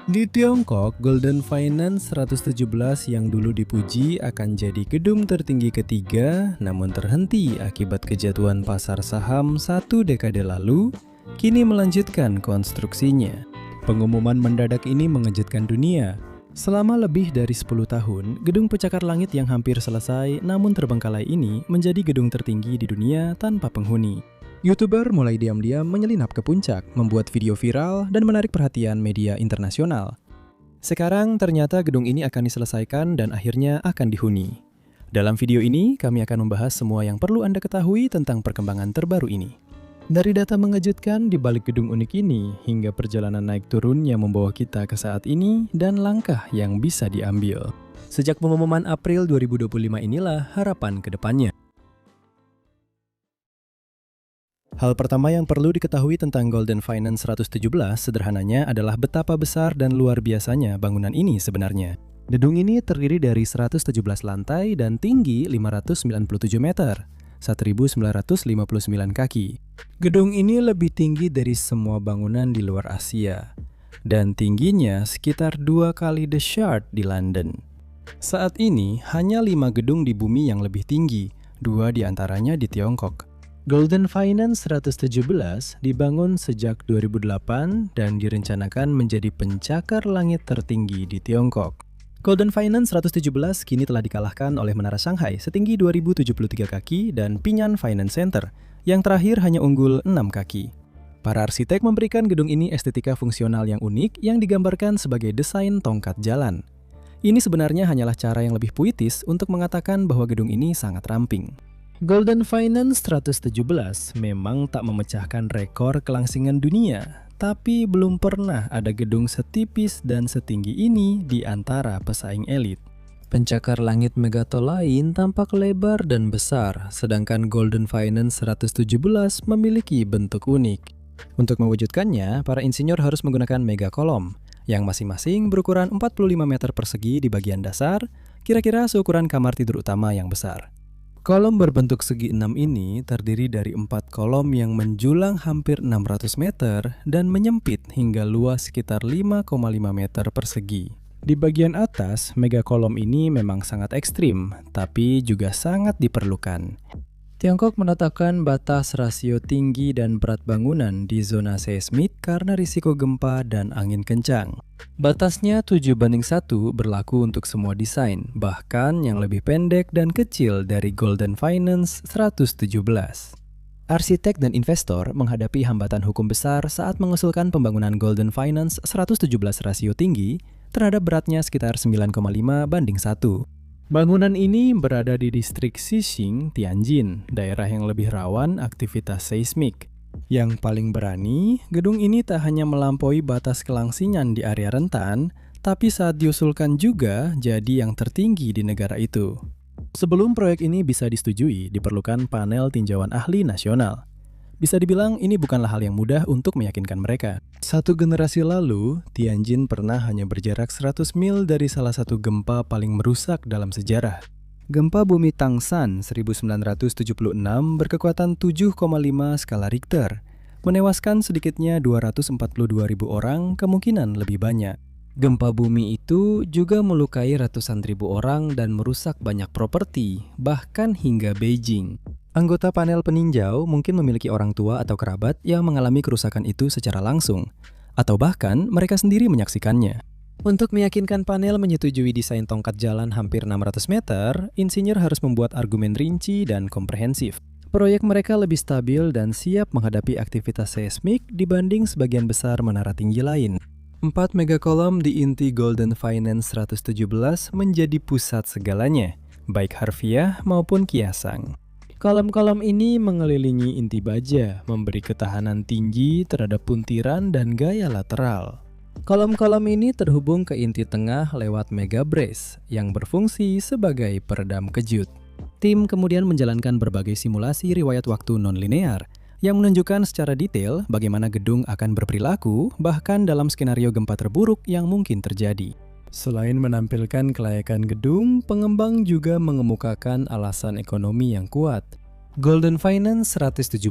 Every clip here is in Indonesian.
Di Tiongkok, Golden Finance 117 yang dulu dipuji akan jadi gedung tertinggi ketiga, namun terhenti akibat kejatuhan pasar saham 1 dekade lalu, kini melanjutkan konstruksinya. Pengumuman mendadak ini mengejutkan dunia. Selama lebih dari 10 tahun, gedung pencakar langit yang hampir selesai namun terbengkalai ini menjadi gedung tertinggi di dunia tanpa penghuni. YouTuber mulai diam-diam menyelinap ke puncak, membuat video viral dan menarik perhatian media internasional. Sekarang ternyata gedung ini akan diselesaikan dan akhirnya akan dihuni. Dalam video ini, kami akan membahas semua yang perlu Anda ketahui tentang perkembangan terbaru ini. Dari data mengejutkan di balik gedung unik ini, hingga perjalanan naik turun yang membawa kita ke saat ini, dan langkah yang bisa diambil. Sejak pengumuman April 2025 inilah harapan ke depannya. Hal pertama yang perlu diketahui tentang Golden Finance 117 sederhananya adalah betapa besar dan luar biasanya bangunan ini sebenarnya. Gedung ini terdiri dari 117 lantai dan tinggi 597 meter, 1.959 kaki. Gedung ini lebih tinggi dari semua bangunan di luar Asia, dan tingginya sekitar 2 kali The Shard di London. Saat ini, hanya 5 gedung di bumi yang lebih tinggi, 2 diantaranya di Tiongkok. Golden Finance 117 dibangun sejak 2008 dan direncanakan menjadi pencakar langit tertinggi di Tiongkok. Golden Finance 117 kini telah dikalahkan oleh Menara Shanghai setinggi 2073 kaki dan Ping An Finance Center yang terakhir hanya unggul 6 kaki. Para arsitek memberikan gedung ini estetika fungsional yang unik yang digambarkan sebagai desain tongkat jalan. Ini sebenarnya hanyalah cara yang lebih puitis untuk mengatakan bahwa gedung ini sangat ramping. Golden Finance 117 memang tak memecahkan rekor kelangsingan dunia, tapi belum pernah ada gedung setipis dan setinggi ini di antara pesaing elit. Pencakar langit Megatol lain tampak lebar dan besar, sedangkan Golden Finance 117 memiliki bentuk unik. Untuk mewujudkannya, para insinyur harus menggunakan megakolom, yang masing-masing berukuran 45 meter persegi di bagian dasar, kira-kira seukuran kamar tidur utama yang besar. Kolom berbentuk segi 6 ini terdiri dari 4 kolom yang menjulang hampir 600 meter dan menyempit hingga luas sekitar 5,5 meter persegi. Di bagian atas, megakolom ini memang sangat ekstrim, tapi juga sangat diperlukan. Tiongkok menetapkan batas rasio tinggi dan berat bangunan di zona seismik karena risiko gempa dan angin kencang. Batasnya 7:1 berlaku untuk semua desain, bahkan yang lebih pendek dan kecil dari Golden Finance 117. Arsitek dan investor menghadapi hambatan hukum besar saat mengusulkan pembangunan Golden Finance 117 rasio tinggi terhadap beratnya sekitar 9,5:1. Bangunan ini berada di distrik Xixing, Tianjin, daerah yang lebih rawan aktivitas seismik. Yang paling berani, gedung ini tak hanya melampaui batas kelangsingan di area rentan, tapi saat diusulkan juga jadi yang tertinggi di negara itu. Sebelum proyek ini bisa disetujui, diperlukan panel tinjauan ahli nasional. Bisa dibilang ini bukanlah hal yang mudah untuk meyakinkan mereka. 1 generasi lalu, Tianjin pernah hanya berjarak 100 mil dari salah satu gempa paling merusak dalam sejarah. Gempa bumi Tangshan 1976 berkekuatan 7,5 skala Richter, menewaskan sedikitnya 242.000 orang, kemungkinan lebih banyak. Gempa bumi itu juga melukai ratusan ribu orang dan merusak banyak properti, bahkan hingga Beijing. Anggota panel peninjau mungkin memiliki orang tua atau kerabat yang mengalami kerusakan itu secara langsung, atau bahkan mereka sendiri menyaksikannya. Untuk meyakinkan panel menyetujui desain tongkat jalan hampir 600 meter, insinyur harus membuat argumen rinci dan komprehensif. Proyek mereka lebih stabil dan siap menghadapi aktivitas seismik dibanding sebagian besar menara tinggi lain. 4 megakolom di inti Golden Finance 117 menjadi pusat segalanya, baik harfiah maupun kiasang. Kolom-kolom ini mengelilingi inti baja, memberi ketahanan tinggi terhadap puntiran dan gaya lateral. Kolom-kolom ini terhubung ke inti tengah lewat mega brace yang berfungsi sebagai peredam kejut. Tim kemudian menjalankan berbagai simulasi riwayat waktu non-linear yang menunjukkan secara detail bagaimana gedung akan berperilaku bahkan dalam skenario gempa terburuk yang mungkin terjadi. Selain menampilkan kelayakan gedung, pengembang juga mengemukakan alasan ekonomi yang kuat. Golden Finance 117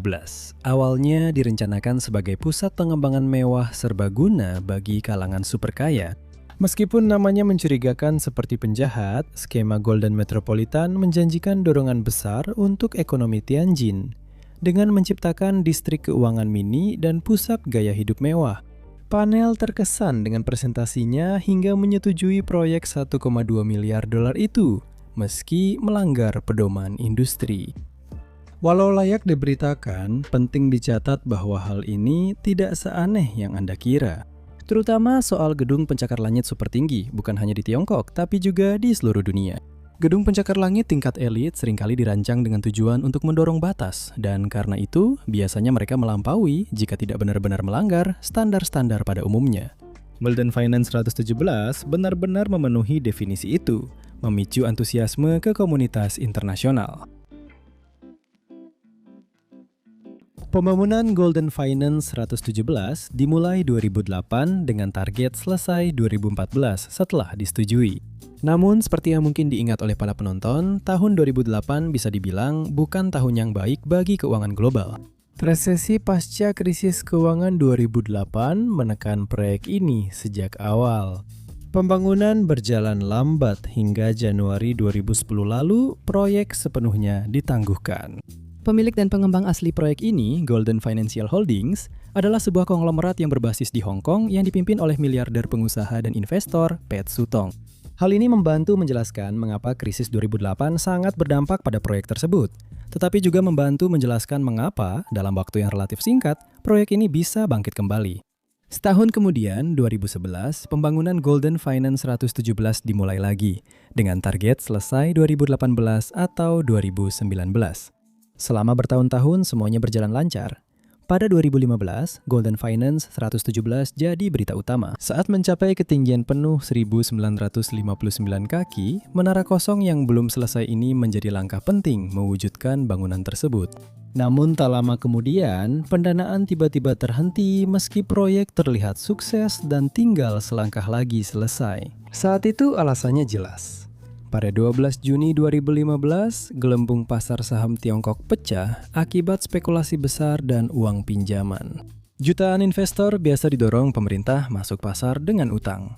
awalnya direncanakan sebagai pusat pengembangan mewah serbaguna bagi kalangan super kaya. Meskipun namanya mencurigakan seperti penjahat, skema Golden Metropolitan menjanjikan dorongan besar untuk ekonomi Tianjin dengan menciptakan distrik keuangan mini dan pusat gaya hidup mewah. Panel terkesan dengan presentasinya hingga menyetujui proyek 1,2 miliar dolar itu, meski melanggar pedoman industri. Walau layak diberitakan, penting dicatat bahwa hal ini tidak seaneh yang Anda kira. Terutama soal gedung pencakar langit super tinggi, bukan hanya di Tiongkok, tapi juga di seluruh dunia. Gedung pencakar langit tingkat elit seringkali dirancang dengan tujuan untuk mendorong batas, dan karena itu, biasanya mereka melampaui jika tidak benar-benar melanggar standar-standar pada umumnya. Golden Finance 117 benar-benar memenuhi definisi itu, memicu antusiasme ke komunitas internasional. Pembangunan Golden Finance 117 dimulai 2008 dengan target selesai 2014 setelah disetujui. Namun, seperti yang mungkin diingat oleh para penonton, tahun 2008 bisa dibilang bukan tahun yang baik bagi keuangan global. Resesi pasca krisis keuangan 2008 menekan proyek ini sejak awal. Pembangunan berjalan lambat hingga Januari 2010 lalu, proyek sepenuhnya ditangguhkan. Pemilik dan pengembang asli proyek ini, Golden Financial Holdings, adalah sebuah konglomerat yang berbasis di Hong Kong yang dipimpin oleh miliarder pengusaha dan investor Pat Sutong. Hal ini membantu menjelaskan mengapa krisis 2008 sangat berdampak pada proyek tersebut, tetapi juga membantu menjelaskan mengapa, dalam waktu yang relatif singkat, proyek ini bisa bangkit kembali. Setahun kemudian, 2011, pembangunan Golden Finance 117 dimulai lagi, dengan target selesai 2018 atau 2019. Selama bertahun-tahun semuanya berjalan lancar. Pada 2015, Golden Finance 117 jadi berita utama. Saat mencapai ketinggian penuh 1959 kaki, menara kosong yang belum selesai ini menjadi langkah penting mewujudkan bangunan tersebut. Namun tak lama kemudian, pendanaan tiba-tiba terhenti meski proyek terlihat sukses dan tinggal selangkah lagi selesai. Saat itu alasannya jelas. Pada 12 Juni 2015, gelembung pasar saham Tiongkok pecah akibat spekulasi besar dan uang pinjaman. Jutaan investor biasa didorong pemerintah masuk pasar dengan utang.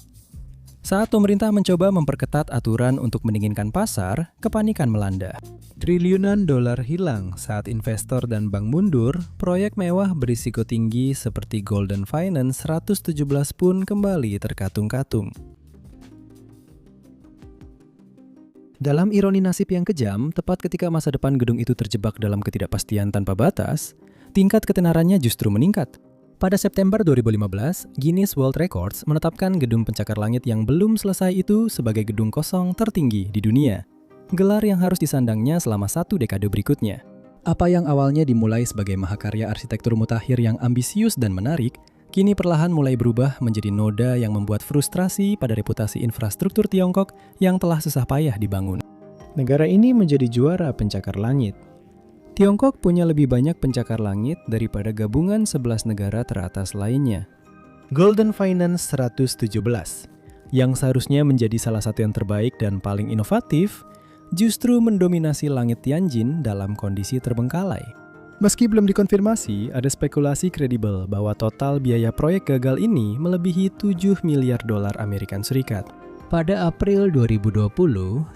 Saat pemerintah mencoba memperketat aturan untuk mendinginkan pasar, kepanikan melanda. Triliunan dolar hilang saat investor dan bank mundur, proyek mewah berisiko tinggi seperti Golden Finance 117 pun kembali terkatung-katung. Dalam ironi nasib yang kejam, tepat ketika masa depan gedung itu terjebak dalam ketidakpastian tanpa batas, tingkat ketenarannya justru meningkat. Pada September 2015, Guinness World Records menetapkan gedung pencakar langit yang belum selesai itu sebagai gedung kosong tertinggi di dunia. Gelar yang harus disandangnya selama 1 dekade berikutnya. Apa yang awalnya dimulai sebagai mahakarya arsitektur mutakhir yang ambisius dan menarik, kini perlahan mulai berubah menjadi noda yang membuat frustrasi pada reputasi infrastruktur Tiongkok yang telah susah payah dibangun. Negara ini menjadi juara pencakar langit. Tiongkok punya lebih banyak pencakar langit daripada gabungan 11 negara teratas lainnya. Golden Finance 117, yang seharusnya menjadi salah satu yang terbaik dan paling inovatif, justru mendominasi langit Tianjin dalam kondisi terbengkalai. Meski belum dikonfirmasi, ada spekulasi kredibel bahwa total biaya proyek gagal ini melebihi 7 miliar dolar Amerika Serikat. Pada April 2020,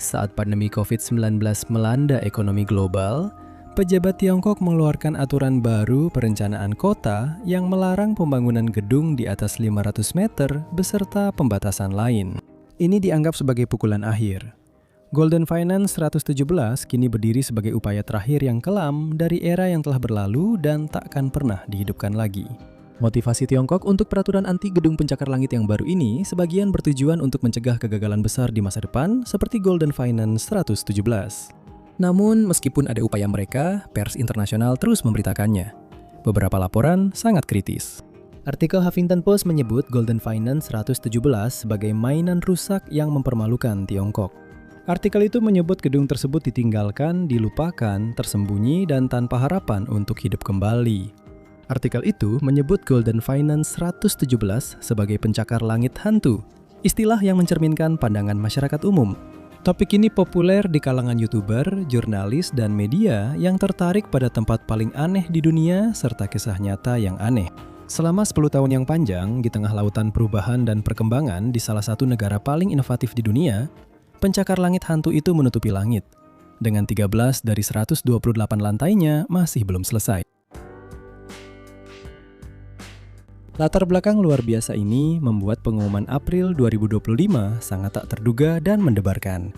saat pandemi COVID-19 melanda ekonomi global, pejabat Tiongkok mengeluarkan aturan baru perencanaan kota yang melarang pembangunan gedung di atas 500 meter beserta pembatasan lain. Ini dianggap sebagai pukulan akhir. Golden Finance 117 kini berdiri sebagai upaya terakhir yang kelam dari era yang telah berlalu dan takkan pernah dihidupkan lagi. Motivasi Tiongkok untuk peraturan anti gedung pencakar langit yang baru ini sebagian bertujuan untuk mencegah kegagalan besar di masa depan seperti Golden Finance 117. Namun, meskipun ada upaya mereka, pers internasional terus memberitakannya. Beberapa laporan sangat kritis. Artikel Huffington Post menyebut Golden Finance 117 sebagai mainan rusak yang mempermalukan Tiongkok. Artikel itu menyebut gedung tersebut ditinggalkan, dilupakan, tersembunyi, dan tanpa harapan untuk hidup kembali. Artikel itu menyebut Golden Finance 117 sebagai pencakar langit hantu, istilah yang mencerminkan pandangan masyarakat umum. Topik ini populer di kalangan YouTuber, jurnalis, dan media yang tertarik pada tempat paling aneh di dunia serta kisah nyata yang aneh. Selama 10 tahun yang panjang, di tengah lautan perubahan dan perkembangan di salah satu negara paling inovatif di dunia, pencakar langit hantu itu menutupi langit. Dengan 13 dari 128 lantainya masih belum selesai. Latar belakang luar biasa ini membuat pengumuman April 2025 sangat tak terduga dan mendebarkan.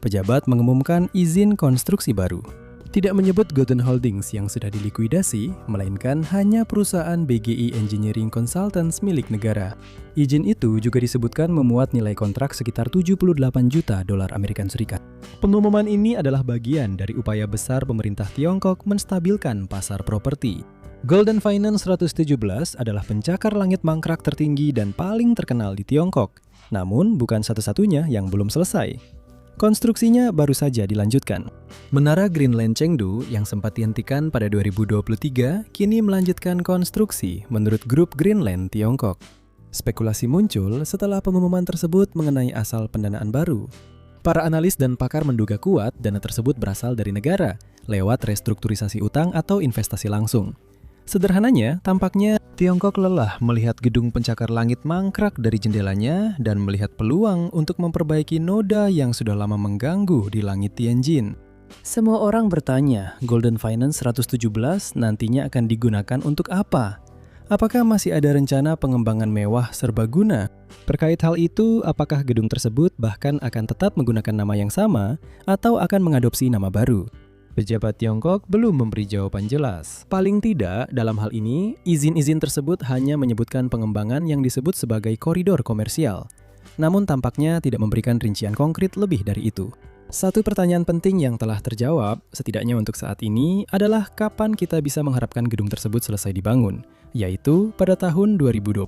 Pejabat mengumumkan izin konstruksi baru. Tidak menyebut Golden Holdings yang sudah dilikuidasi, melainkan hanya perusahaan BGI Engineering Consultants milik negara. Izin itu juga disebutkan memuat nilai kontrak sekitar 78 juta dolar Amerika Serikat. Pengumuman ini adalah bagian dari upaya besar pemerintah Tiongkok menstabilkan pasar properti. Golden Finance 117 adalah pencakar langit mangkrak tertinggi dan paling terkenal di Tiongkok. Namun bukan satu-satunya yang belum selesai. Konstruksinya baru saja dilanjutkan. Menara Greenland Chengdu yang sempat dihentikan pada 2023 kini melanjutkan konstruksi menurut grup Greenland Tiongkok. Spekulasi muncul setelah pengumuman tersebut mengenai asal pendanaan baru. Para analis dan pakar menduga kuat dana tersebut berasal dari negara lewat restrukturisasi utang atau investasi langsung. Sederhananya, tampaknya Tiongkok lelah melihat gedung pencakar langit mangkrak dari jendelanya dan melihat peluang untuk memperbaiki noda yang sudah lama mengganggu di langit Tianjin. Semua orang bertanya, Golden Finance 117 nantinya akan digunakan untuk apa? Apakah masih ada rencana pengembangan mewah serbaguna? Terkait hal itu, apakah gedung tersebut bahkan akan tetap menggunakan nama yang sama atau akan mengadopsi nama baru? Pejabat Tiongkok belum memberi jawaban jelas. Paling tidak, dalam hal ini, izin-izin tersebut hanya menyebutkan pengembangan yang disebut sebagai koridor komersial. Namun tampaknya tidak memberikan rincian konkret lebih dari itu. Satu pertanyaan penting yang telah terjawab, setidaknya untuk saat ini, adalah kapan kita bisa mengharapkan gedung tersebut selesai dibangun, yaitu pada tahun 2027.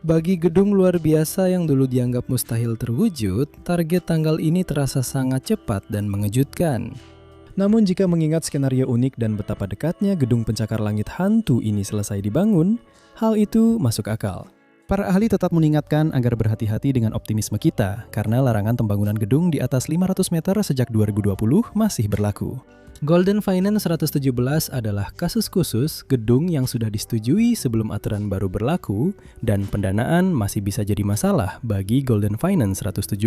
Bagi gedung luar biasa yang dulu dianggap mustahil terwujud, target tanggal ini terasa sangat cepat dan mengejutkan. Namun jika mengingat skenario unik dan betapa dekatnya gedung pencakar langit hantu ini selesai dibangun, hal itu masuk akal. Para ahli tetap mengingatkan agar berhati-hati dengan optimisme kita, karena larangan pembangunan gedung di atas 500 meter sejak 2020 masih berlaku. Golden Finance 117 adalah kasus khusus gedung yang sudah disetujui sebelum aturan baru berlaku, dan pendanaan masih bisa jadi masalah bagi Golden Finance 117.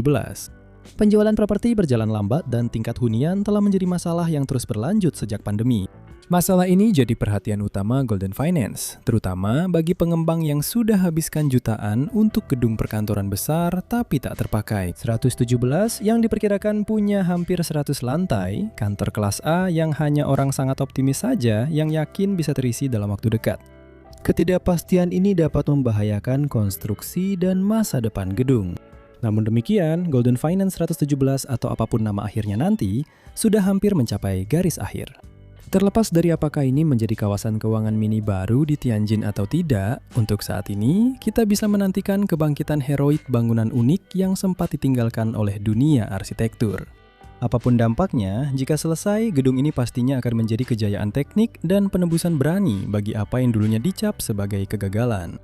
Penjualan properti berjalan lambat dan tingkat hunian telah menjadi masalah yang terus berlanjut sejak pandemi. Masalah ini jadi perhatian utama Golden Finance, terutama bagi pengembang yang sudah habiskan jutaan untuk gedung perkantoran besar tapi tak terpakai. 117 yang diperkirakan punya hampir 100 lantai, kantor kelas A yang hanya orang sangat optimis saja yang yakin bisa terisi dalam waktu dekat. Ketidakpastian ini dapat membahayakan konstruksi dan masa depan gedung. Namun demikian, Golden Finance 117 atau apapun nama akhirnya nanti, sudah hampir mencapai garis akhir. Terlepas dari apakah ini menjadi kawasan keuangan mini baru di Tianjin atau tidak, untuk saat ini, kita bisa menantikan kebangkitan heroik bangunan unik yang sempat ditinggalkan oleh dunia arsitektur. Apapun dampaknya, jika selesai, gedung ini pastinya akan menjadi kejayaan teknik dan penebusan berani bagi apa yang dulunya dicap sebagai kegagalan.